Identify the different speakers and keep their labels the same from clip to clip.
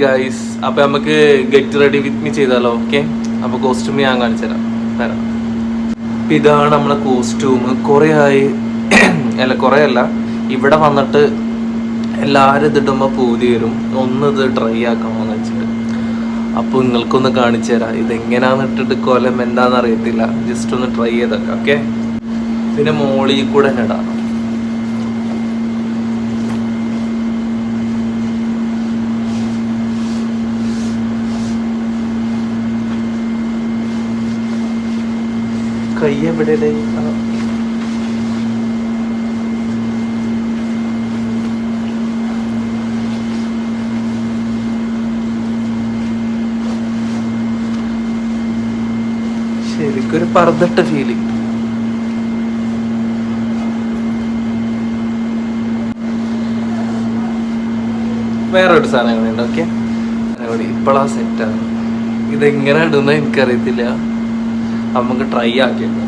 Speaker 1: Guys, അപ്പൊ നമുക്ക് get ready with me ചെയ്താലോ? ഓക്കെ, അപ്പൊ കോസ്റ്റ്യൂം ഞാൻ കാണിച്ചു തരാം. ഇതാണ് നമ്മളെ കോസ്റ്റ്യൂം. കുറെ ആയി അല്ല, കുറെ അല്ല, ഇവിടെ വന്നിട്ട് എല്ലാവരും ഇതിടുമ്പോൾ പൂതി വരും, ഇത് ട്രൈ ആക്കണമെന്ന് വെച്ചിട്ട്. അപ്പോൾ നിങ്ങൾക്കൊന്ന് കാണിച്ചു തരാം. ഇതെങ്ങനെയാന്ന് ഇട്ടിട്ട് കൊലം എന്താണെന്ന് അറിയത്തില്ല, ജസ്റ്റ് ഒന്ന് ട്രൈ ചെയ്തൊക്കെ. ഓക്കെ, പിന്നെ മോളിൽ കൂടെ തന്നെ ഇടാം. കൈ എവിടെ? ശരിക്കൊരു പർദ്ദട്ട ഫീലിംഗ്. വേറൊരു സാധനം. ഓക്കെ, ഇപ്പോഴാ സെറ്റാണ്. ഇതെങ്ങനെ ഇടുന്ന എനിക്കറിയത്തില്ല, നമുക്ക് ട്രൈ ആക്കിയത്.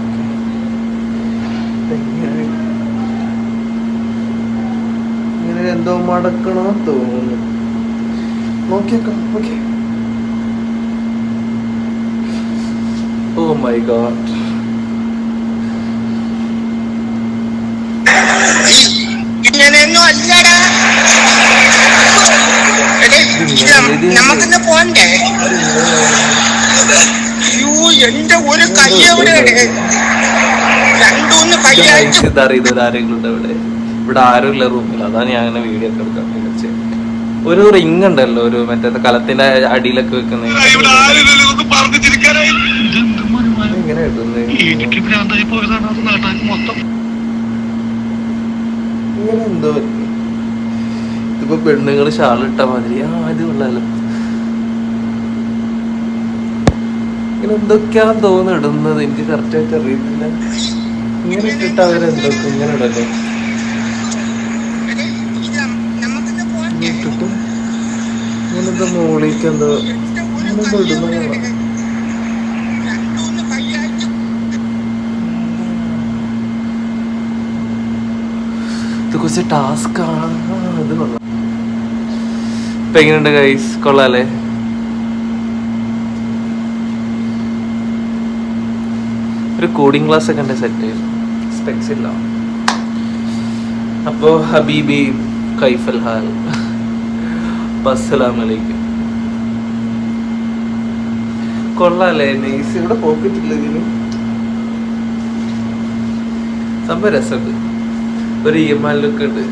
Speaker 1: ഇങ്ങനെ എന്തോ മടക്കണോ തോന്നുന്നു. നോക്കിയേക്കാം. ഓക്കെ, ഓ മൈ ഗോഡ്,
Speaker 2: നമുക്കിന്ന് പോണ്ടേ? എന്റെ ഒരു കൈ എവിടെയാണ്? രണ്ടൂന്ന് കൈയായിട്ട്
Speaker 1: ഇതറിയുന്നത് ആരെങ്കിലും ഇവിടെ? ഇവിടെ ആരും ഇല്ല റൂമിൽ. അതാണ് ഞാൻ അങ്ങനെ വീഡിയോ ഒക്കെ എടുക്കാൻ വിളിച്ചത്. ഒരു റിങ് ഉണ്ടല്ലോ, ഒരു മറ്റേ കലത്തിന്റെ അടിയിലൊക്കെ വെക്കുന്നത്. എങ്ങനെ ഇങ്ങനെ എന്തോ ഇതിപ്പോ പെണ്ണുങ്ങള് ഷാളിട്ട മാതിരി. ഇത് കൊള്ളാലോ. ഇങ്ങനെ എന്തൊക്കെയാ തോന്നുന്നു ഇടുന്നത്, എനിക്ക് കറക്റ്റായിട്ട് അറിയത്തില്ല. ഇങ്ങനെ ഇട്ടിട്ട് അവരെന്തൊക്കെ ഇങ്ങനെ ഇടല്ലോ. ഇട്ടിട്ട് ഇങ്ങനെന്തോ മോളിക്ക് എന്തോ ഇങ്ങനെന്തോ ഇടുന്ന. ഇത് കുറച്ച് ടാസ്ക് ആണ്. ഇത് കൊള്ളാം. ഇപ്പൊ എങ്ങനെയുണ്ട് ഗൈസ്? കൊള്ളാല്ലേ? ഒരു കോഡിങ് ക്ലാസ് ഒക്കെ ഉണ്ട് സെറ്റ് ചെയ്തു. സ്പെക്സ് ഇല്ല. അപ്പോ ഹബീബി കൈഫൽ ഹാൽ, അസ്സലാമു അലൈക്കും. കൊള്ളാല്ലേ? നൈസ്. ഇവിടെ പോക്കറ്റ് ഇല്ല ഇതിന്. സംഭവം രസമുണ്ട്. ഒരു EMI ലുക്ക് ഉണ്ട്.